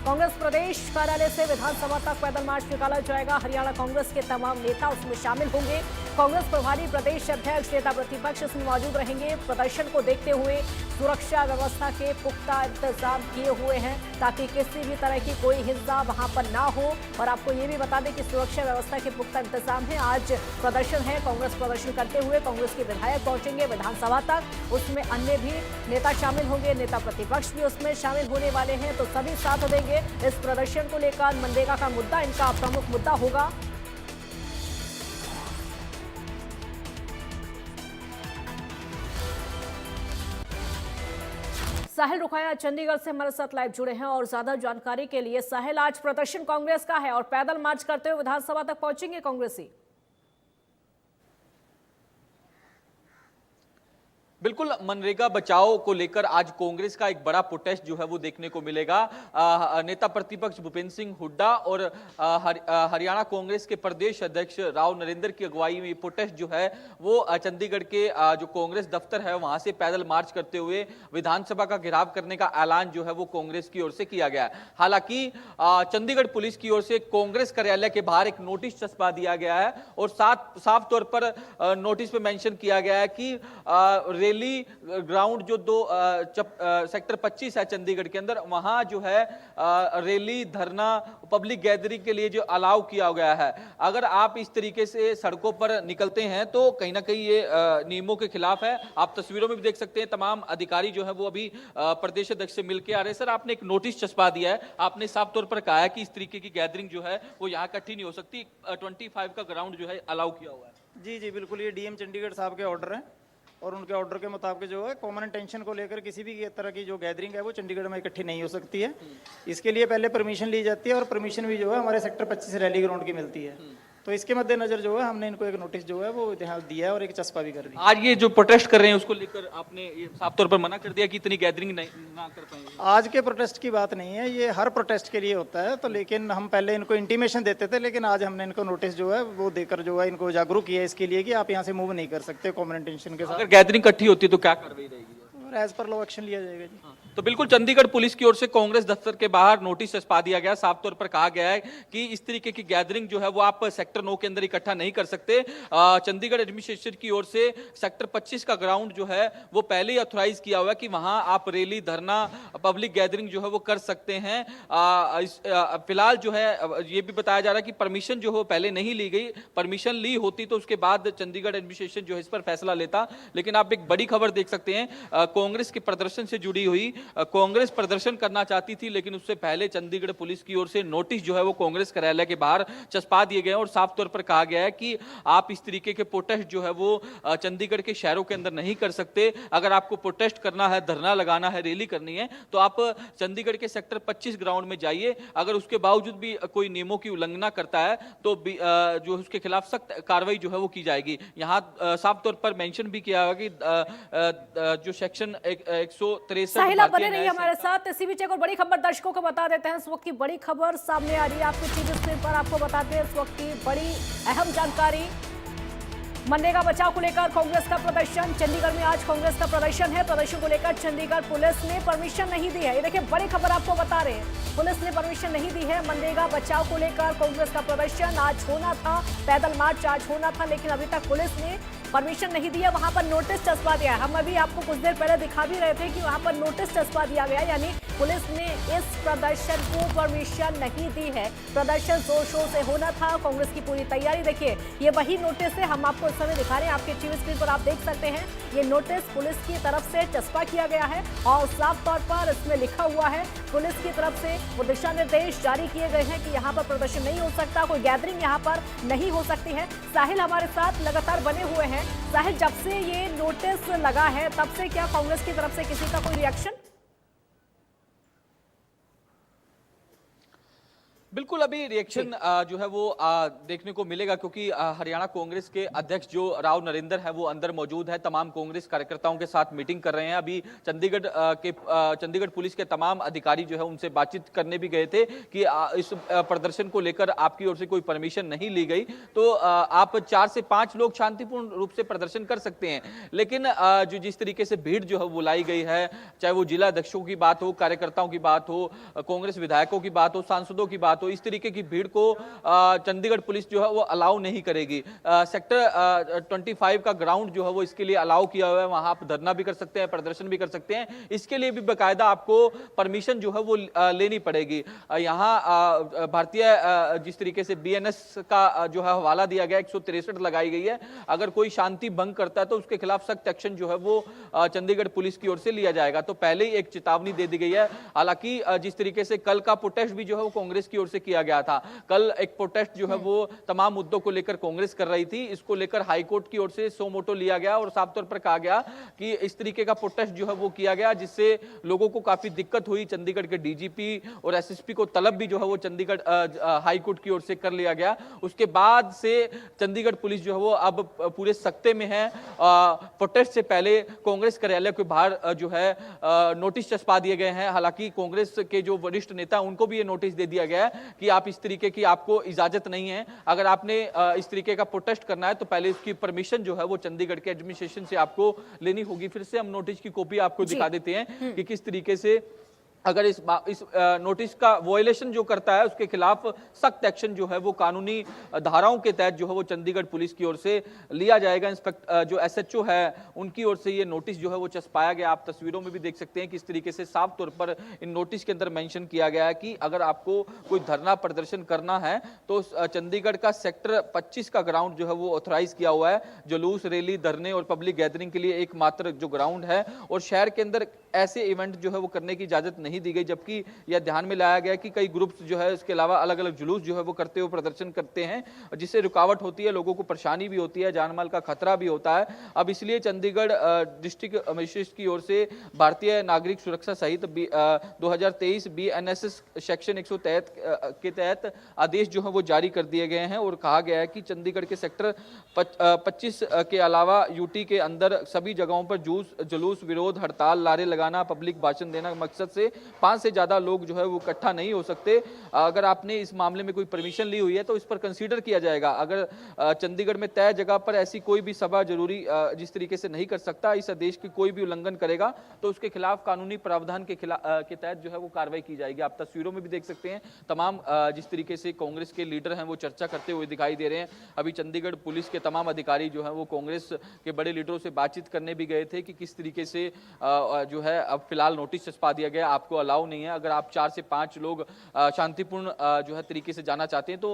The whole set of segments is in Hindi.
कांग्रेस प्रदेश कार्यालय से विधानसभा तक पैदल मार्च निकाला जाएगा। हरियाणा कांग्रेस के तमाम नेता उसमें शामिल होंगे। कांग्रेस प्रभारी प्रदेश अध्यक्ष नेता प्रतिपक्ष इसमें मौजूद रहेंगे। प्रदर्शन को देखते हुए सुरक्षा व्यवस्था के पुख्ता इंतजाम किए हुए हैं ताकि किसी भी तरह की कोई हिंसा वहां पर ना हो। और आपको ये भी बता दें कि सुरक्षा व्यवस्था के पुख्ता इंतजाम है। आज प्रदर्शन है, कांग्रेस प्रदर्शन करते हुए कांग्रेस के विधायक पहुंचेंगे विधानसभा तक। उसमें अन्य भी नेता शामिल होंगे, नेता प्रतिपक्ष भी उसमें शामिल होने वाले हैं। तो सभी साथ देंगे इस प्रदर्शन को लेकर। मनरेगा का मुद्दा इनका प्रमुख मुद्दा होगा। साहिल रुखाया चंडीगढ़ से हमारे साथ लाइव जुड़े हैं और ज्यादा जानकारी के लिए। साहिल, आज प्रदर्शन कांग्रेस का है और पैदल मार्च करते हुए विधानसभा तक पहुंचेंगे कांग्रेसी। बिल्कुल, मनरेगा बचाओ को लेकर आज कांग्रेस का एक बड़ा प्रोटेस्ट जो है वो देखने को मिलेगा। नेता प्रतिपक्ष भूपेंद्र सिंह हुड्डा और हरियाणा कांग्रेस के प्रदेश अध्यक्ष राव नरेंद्र की अगुवाई में प्रोटेस्ट जो है वो चंडीगढ़ के जो कांग्रेस दफ्तर है वहां से पैदल मार्च करते हुए विधानसभा का घेराव करने का ऐलान जो है वो कांग्रेस की ओर से किया गया है। हालांकि चंडीगढ़ पुलिस की ओर से कांग्रेस कार्यालय के बाहर एक नोटिस चस्पा दिया गया है और साफ तौर पर नोटिस पे मेंशन किया गया है कि रैली ग्राउंड जो सेक्टर 25 है चंडीगढ़ के अंदर, वहां जो है रैली, धरना, पब्लिक गैदरिंग के लिए जो अलाउ किया गया है। अगर आप इस तरीके से सड़कों पर निकलते हैं तो कहीं ना कहीं ये नियमों के खिलाफ है। आप तस्वीरों में भी देख सकते हैं, तमाम अधिकारी जो है वो अभी प्रदेश अध्यक्ष से मिलकर आ रहे हैं। सर, आपने एक नोटिस चस्पा दिया है, आपने साफ तौर पर कहा है कि इस तरीके की गैदरिंग जो है वो यहाँ इकट्ठी नहीं हो सकती। 25 का ग्राउंड जो है अलाउ किया हुआ है। जी जी बिल्कुल, ये डीएम चंडीगढ़ साहब के ऑर्डर हैं और उनके ऑर्डर के मुताबिक जो है कॉमन इंटेंशन को लेकर किसी भी तरह की जो गैदरिंग है वो चंडीगढ़ में इकट्ठी नहीं हो सकती है। इसके लिए पहले परमिशन ली जाती है और परमिशन भी जो है हमारे सेक्टर 25 रैली ग्राउंड की मिलती है। तो इसके मद्देनजर जो है हमने इनको एक नोटिस जो है वो यहाँ दिया है और एक चस्पा भी कर दिया। आज ये जो प्रोटेस्ट कर रहे हैं उसको लेकर आपने ये साफ तौर पर मना कर दिया कि इतनी गैदरिंग ना कर पाएंगे। आज के प्रोटेस्ट की बात नहीं है, ये हर प्रोटेस्ट के लिए होता है। तो लेकिन हम पहले इनको इंटीमेशन देते थे, लेकिन आज हमने इनको नोटिस जो है वो देकर जो है इनको जागरूक किया इसके लिए कि आप यहाँ से मूव नहीं कर सकते कॉमन इंटेंशन के साथ। अगर गैदरिंग इकट्ठी होती है तो क्या कार्रवाई रहेगी? एज पर लॉ एक्शन लिया जाएगा जी। तो बिल्कुल चंडीगढ़ पुलिस की ओर से कांग्रेस दफ्तर के बाहर नोटिस चस्पा दिया गया। साफ तौर पर कहा गया है कि इस तरीके की गैदरिंग जो है वो आप सेक्टर 9 के अंदर इकट्ठा नहीं कर सकते। चंडीगढ़ एडमिनिस्ट्रेशन की ओर से सेक्टर 25 का ग्राउंड जो है वो पहले ही ऑथराइज किया हुआ है कि वहां आप रैली, धरना, पब्लिक गैदरिंग जो है वो कर सकते हैं। फिलहाल जो है ये भी बताया जा रहा है कि परमिशन जो है पहले नहीं ली गई। परमिशन ली होती तो उसके बाद चंडीगढ़ एडमिनिस्ट्रेशन जो है इस पर फैसला लेता। लेकिन आप एक बड़ी खबर देख सकते हैं, कांग्रेस के प्रदर्शन से जुड़ी हुई। कांग्रेस प्रदर्शन करना चाहती थी लेकिन उससे पहले चंडीगढ़ पुलिस की ओर से नोटिस जो है वो कांग्रेस कार्यालय के बाहर चस्पा दिए गए और साफ तौर पर कहा गया है कि आप इस तरीके के प्रोटेस्ट जो है वो चंडीगढ़ के शहरों के अंदर नहीं कर सकते। अगर आपको प्रोटेस्ट करना है, धरना लगाना है, रैली करनी है तो आप चंडीगढ़ के सेक्टर 25 ग्राउंड में जाइए। अगर उसके बावजूद भी कोई नियमों की उल्लंघना करता है तो जो उसके खिलाफ सख्त कार्रवाई जो है वो की जाएगी। यहाँ साफ तौर पर मेंशन भी किया गया कि जो सेक्शन 163 बने रहिए हमारे साथ। इसी बीच एक और बड़ी खबर दर्शकों को बता देते हैं। इस वक्त की बड़ी खबर सामने आ रही है, आपके टीवी स्क्रीन पर आपको बताते हैं इस वक्त की बड़ी अहम जानकारी। मनरेगा बचाव को लेकर कांग्रेस का प्रदर्शन। चंडीगढ़ में आज कांग्रेस का प्रदर्शन है। प्रदर्शन को लेकर चंडीगढ़ पुलिस ने परमिशन नहीं दी है। ये देखिए, बड़ी खबर आपको बता रहे हैं, पुलिस ने परमिशन नहीं दी है। मनरेगा बचाव को लेकर कांग्रेस का प्रदर्शन आज होना था, पैदल मार्च आज होना था, लेकिन अभी तक पुलिस ने परमिशन नहीं दिया। वहां पर नोटिस चस्पा दिया है। हम अभी आपको कुछ देर पहले दिखा भी रहे थे कि वहां पर नोटिस चस्पा दिया गया, यानी पुलिस ने इस प्रदर्शन को परमिशन नहीं दी है। प्रदर्शन जोर शोर से होना था, कांग्रेस की पूरी तैयारी। देखिए, ये वही नोटिस है, हम आपको इस समय दिखा रहे हैं, आपके टीवी स्क्रीन पर आप देख सकते हैं। ये नोटिस पुलिस की तरफ से चस्पा किया गया है और साफ तौर पर इसमें लिखा हुआ है, पुलिस की तरफ से वो दिशा निर्देश जारी किए गए हैं कि यहाँ पर प्रदर्शन नहीं हो सकता, कोई गैदरिंग यहाँ पर नहीं हो सकती है। साहिल हमारे साथ लगातार बने हुए हैं। साहिल, जब से ये नोटिस लगा है तब से क्या कांग्रेस की तरफ से किसी का कोई रिएक्शन? बिल्कुल अभी रिएक्शन जो है वो देखने को मिलेगा, क्योंकि हरियाणा कांग्रेस के अध्यक्ष जो राव नरेंद्र है वो अंदर मौजूद है, तमाम कांग्रेस कार्यकर्ताओं के साथ मीटिंग कर रहे हैं। अभी चंडीगढ़ पुलिस के तमाम अधिकारी जो है उनसे बातचीत करने भी गए थे कि इस प्रदर्शन को लेकर आपकी ओर से कोई परमिशन नहीं ली गई तो आप 4 से 5 लोग शांतिपूर्ण रूप से प्रदर्शन कर सकते हैं, लेकिन जो जिस तरीके से भीड़ जो है वो लाई गई है, चाहे वो जिला अध्यक्षों की बात हो, कार्यकर्ताओं की बात हो, कांग्रेस विधायकों की बात हो, सांसदों की बात हो, इस तरीके की भीड़ को चंडीगढ़ पुलिस जो है वो अलाउ नहीं करेगी। सेक्टर 25 का ग्राउंड जो है वो इसके लिए अलाउ किया हुआ है, वहां आप धरना भी कर सकते हैं, प्रदर्शन भी कर सकते हैं, इसके लिए भी बाकायदा आपको परमिशन जो है वो लेनी पड़ेगी। यहाँ भारतीय जिस तरीके से BNS का जो है हवाला दिया गया, 163 लगाई गई है, अगर कोई शांति भंग करता है तो उसके खिलाफ सख्त एक्शन जो है वो चंडीगढ़ पुलिस की ओर से लिया जाएगा। तो पहले ही एक चेतावनी दे दी गई है। हालांकि जिस तरीके से कल का प्रोटेस्ट भी जो है वो कांग्रेस की ओर से किया गया था, कल एक प्रोटेस्ट जो है वो तमाम मुद्दों को लेकर कांग्रेस कर रही थी, इसको लेकर हाईकोर्ट की ओर से सो मोटो लिया गया और साफ तौर पर कहा गया कि इस तरीके का प्रोटेस्ट जो है वो किया गया जिससे लोगों को काफी दिक्कत हुई। चंडीगढ़ के DGP और SSP को तलब भी जो है वो चंडीगढ़ हाईकोर्ट की ओर से कर लिया गया। उसके बाद से चंडीगढ़ पुलिस जो है वो अब पूरे सख्ते में है। प्रोटेस्ट से पहले कांग्रेस कार्यालय के बाहर जो है नोटिस चस्पा दिए गए हैं। हालांकि कांग्रेस के जो वरिष्ठ नेता उनको भी ये नोटिस दे दिया गया है कि आप इस तरीके की आपको इजाजत नहीं है, अगर आपने इस तरीके का प्रोटेस्ट करना है तो पहले इसकी परमिशन जो है वो चंडीगढ़ के एडमिनिस्ट्रेशन से आपको लेनी होगी। फिर से हम नोटिस की कॉपी आपको दिखा देते हैं कि किस तरीके से अगर इस नोटिस का वॉयलेशन जो करता है उसके खिलाफ सख्त एक्शन जो है वो कानूनी धाराओं के तहत जो है वो चंडीगढ़ पुलिस की ओर से लिया जाएगा। जो SHO है उनकी ओर से ये नोटिस जो है वो चस्पाया गया। आप तस्वीरों में भी देख सकते हैं किस तरीके से साफ तौर पर इन नोटिस के अंदर मेंशन किया गया है कि अगर आपको कोई धरना प्रदर्शन करना है तो चंडीगढ़ का सेक्टर 25 का ग्राउंड जो है वो ऑथराइज किया हुआ है। जुलूस, रैली, धरने और पब्लिक गैदरिंग के लिए एकमात्र जो ग्राउंड है, और शहर के अंदर ऐसे इवेंट जो है वो करने की इजाजत नहीं दी गई। जबकि यह ध्यान में लाया गया कि कई ग्रुप्स जो है इसके अलावा अलग अलग जुलूस जो है वो करते हुए प्रदर्शन करते हैं, जिससे रुकावट होती है, लोगों को परेशानी भी होती है, जानमाल का खतरा भी होता है। अब इसलिए चंडीगढ़ डिस्ट्रिक्ट मजिस्ट्रेट की ओर से भारतीय नागरिक सुरक्षा सहित 2023 BNSS सेक्शन 163 के तहत आदेश जो है वो जारी कर दिए गए हैं और कहा गया है कि चंडीगढ़ के सेक्टर 25 के अलावा UT के अंदर सभी जगहों पर जुलूस, विरोध, हड़ताल, लारे लगाना, पब्लिक भाषण देना मकसद से 5 से ज्यादा लोग जो है वो इकट्ठा नहीं हो सकते। अगर आपने इस मामले में कोई परमिशन ली हुई है तो इस पर कंसीडर किया जाएगा। अगर चंडीगढ़ में तय जगह पर ऐसी कोई भी सभा जरूरी जिस तरीके से नहीं कर सकता, इस आदेश की कोई भी उल्लंघन करेगा तो उसके खिलाफ कानूनी प्रावधान के तहत जो है वो कार्रवाई की जाएगी। आप तस्वीरों में भी देख सकते हैं तमाम जिस तरीके से कांग्रेस के लीडर हैं वो चर्चा करते हुए दिखाई दे रहे हैं। अभी चंडीगढ़ पुलिस के तमाम अधिकारी जो है वो कांग्रेस के बड़े लीडरों से बातचीत करने भी गए थे कि किस तरीके से जो है अब फिलहाल नोटिस चस्पा दिया गया, आपको अलाउ नहीं है। अगर आप 4 से 5 लोग शांतिपूर्ण जो है तरीके से जाना चाहते हैं तो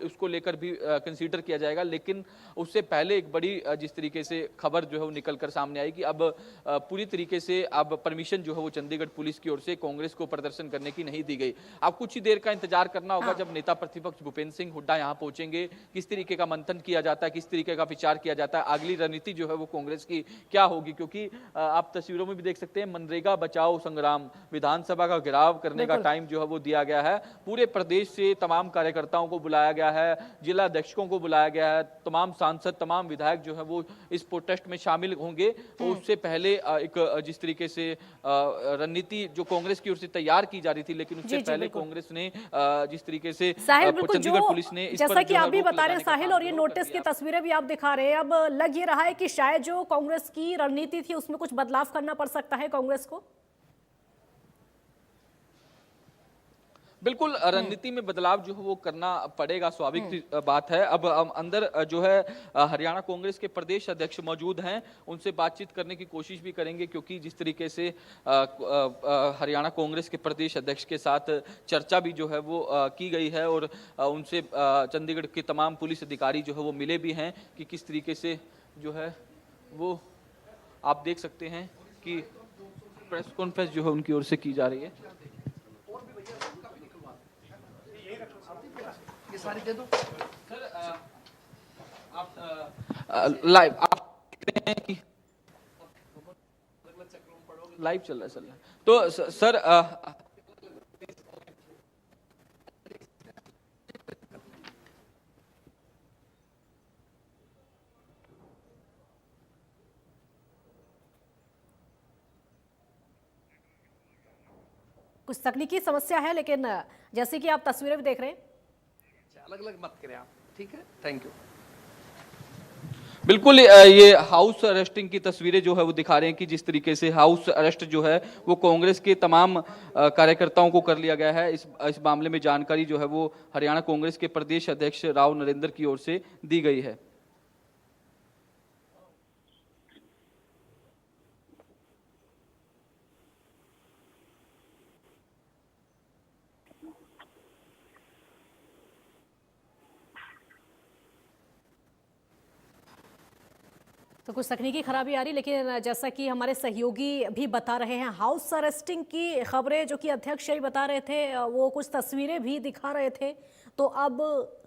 उसको लेकर भी कंसीडर किया जाएगा। लेकिन उससे पहले एक बड़ी जिस तरीके से खबर जो है वो निकल कर सामने आई कि अब पूरी तरीके से अब परमिशन जो है वो चंडीगढ़ पुलिस की ओर से कांग्रेस को प्रदर्शन करने की नहीं दी गई। अब कुछ ही देर का इंतजार करना होगा जब नेता प्रतिपक्ष भूपेंद्र सिंह हुड्डा यहाँ पहुंचेंगे, किस तरीके का मंथन किया जाता है, किस तरीके का विचार किया जाता है, अगली रणनीति जो है वो कांग्रेस की क्या होगी। क्योंकि आप तस्वीरों में भी देख सकते हैं मनरेगा बचाओ संग्राम, विधानसभा का घेराव करने का टाइम जो है वो दिया गया है। पूरे प्रदेश से तमाम कार्यकर्ताओं को बुलाया गया है, जिला अध्यक्षों को बुलाया गया है, तमाम सांसद, तमाम विधायक जो है वो इस प्रोटेस्ट में शामिल होंगे। तो उससे पहले एक जिस तरीके से रणनीति जो कांग्रेस की ओर से तैयार की जा रही थी, लेकिन उससे पहले कांग्रेस ने जिस तरीके से चंडीगढ़ पुलिस ने जैसा कि आप भी बता रहे हैं साहिल, और ये नोटिस की तस्वीरें भी आप दिखा रहे हैं, अब लग ये रहा है कि शायद जो कांग्रेस की रणनीति थी उसमें कुछ बदलाव करना पड़ सकता है कांग्रेस को। बिल्कुल रणनीति में बदलाव जो है वो करना पड़ेगा, स्वाभाविक बात है। अब अंदर जो है हरियाणा कांग्रेस के प्रदेश अध्यक्ष मौजूद हैं, उनसे बातचीत करने की कोशिश भी करेंगे, क्योंकि जिस तरीके से हरियाणा कांग्रेस के प्रदेश अध्यक्ष के साथ चर्चा भी जो है वो की गई है और उनसे चंडीगढ़ के तमाम पुलिस अधिकारी जो है वो मिले भी हैं कि किस तरीके से जो है वो आप देख सकते हैं कि प्रेस कॉन्फ्रेंस जो है उनकी ओर से की जा रही है। सारी दे दो सर, आप लाइव आप देख रहे हैं कि लाइव चल रहा है तो सर कुछ तकनीकी समस्या है, लेकिन जैसे कि आप तस्वीरें भी देख रहे हैं। अलग अलग मत करें आप, ठीक है, थैंक यू। बिल्कुल ये हाउस अरेस्टिंग की तस्वीरें जो है वो दिखा रहे हैं कि जिस तरीके से हाउस अरेस्ट जो है वो कांग्रेस के तमाम कार्यकर्ताओं को कर लिया गया है। इस मामले में जानकारी जो है वो हरियाणा कांग्रेस के प्रदेश अध्यक्ष राव नरेंद्र की ओर से दी गई है। तो कुछ तकनीकी खराबी आ रही, लेकिन जैसा कि हमारे सहयोगी भी बता रहे हैं, हाउस अरेस्टिंग की खबरें जो कि अध्यक्ष ही बता रहे थे, वो कुछ तस्वीरें भी दिखा रहे थे। तो अब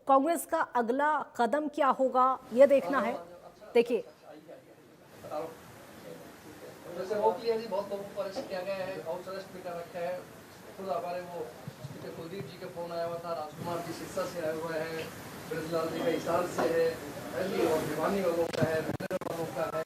कांग्रेस का अगला कदम क्या होगा ये देखना है। देखिए, जैसे बहुत लोगों को अरेस्ट किया गया है, हाउस अरेस्ट भी कर रखा है। खुद हमारे वो कुलदीप जी का फोन आया हुआ था, राजकुमार जी सिरसा से आए हुए हैं, ब्रजलाल जी का हिसार से है, और भिवानी वालों का है, वालों का है।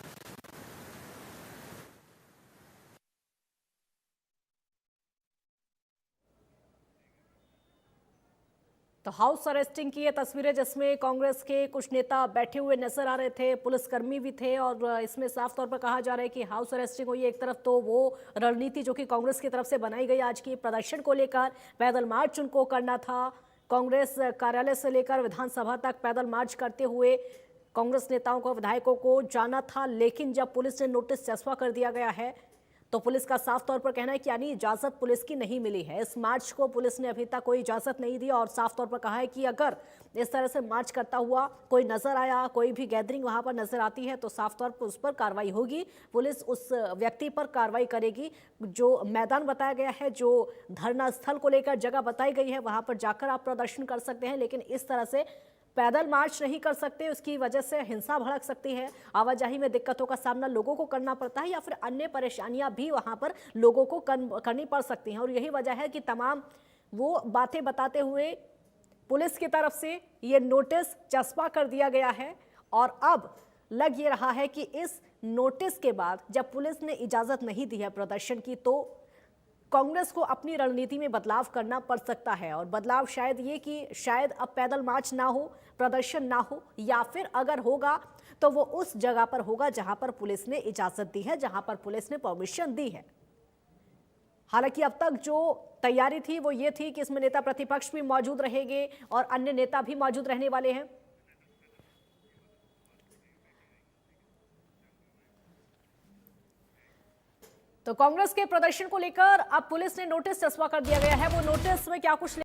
तो हाउस अरेस्टिंग की ये तस्वीरें जिसमें कांग्रेस के कुछ नेता बैठे हुए नजर आ रहे थे, पुलिसकर्मी भी थे, और इसमें साफ तौर पर कहा जा रहा है कि हाउस अरेस्टिंग हुई। एक तरफ तो वो रणनीति जो कि कांग्रेस की तरफ से बनाई गई आज की प्रदर्शन को लेकर, पैदल मार्च उनको करना था, कांग्रेस कार्यालय से लेकर विधानसभा तक पैदल मार्च करते हुए कांग्रेस नेताओं को, विधायकों को जाना था। लेकिन जब पुलिस ने नोटिस चस्पा कर दिया गया है तो पुलिस का साफ तौर पर कहना है कि यानी इजाजत पुलिस की नहीं मिली है। इस मार्च को पुलिस ने अभी तक कोई इजाजत नहीं दी, और साफ तौर पर कहा है कि अगर इस तरह से मार्च करता हुआ कोई नजर आया, कोई भी गैदरिंग वहां पर नजर आती है, तो साफ तौर पर उस पर कार्रवाई होगी। पुलिस उस व्यक्ति पर कार्रवाई करेगी। जो मैदान बताया गया है, जो धरना स्थल को लेकर जगह बताई गई है, वहां पर जाकर आप प्रदर्शन कर सकते हैं, लेकिन इस तरह से पैदल मार्च नहीं कर सकते। उसकी वजह से हिंसा भड़क सकती है, आवाजाही में दिक्कतों का सामना लोगों को करना पड़ता है, या फिर अन्य परेशानियां भी वहां पर लोगों को करनी पड़ सकती हैं। और यही वजह है कि तमाम वो बातें बताते हुए पुलिस की तरफ से ये नोटिस चस्पा कर दिया गया है। और अब लग ये रहा है कि इस नोटिस के बाद जब पुलिस ने इजाजत नहीं दी है प्रदर्शन की, तो कांग्रेस को अपनी रणनीति में बदलाव करना पड़ सकता है। और बदलाव शायद ये कि शायद अब पैदल मार्च ना हो, प्रदर्शन ना हो, या फिर अगर होगा तो वो उस जगह पर होगा जहां पर पुलिस ने इजाजत दी है, जहां पर पुलिस ने परमिशन दी है। हालांकि अब तक जो तैयारी थी वो ये थी कि इसमें नेता प्रतिपक्ष भी मौजूद रहेंगे और अन्य नेता भी मौजूद रहने वाले हैं। तो कांग्रेस के प्रदर्शन को लेकर अब पुलिस ने नोटिस चस्पा कर दिया गया है। वो नोटिस में क्या कुछ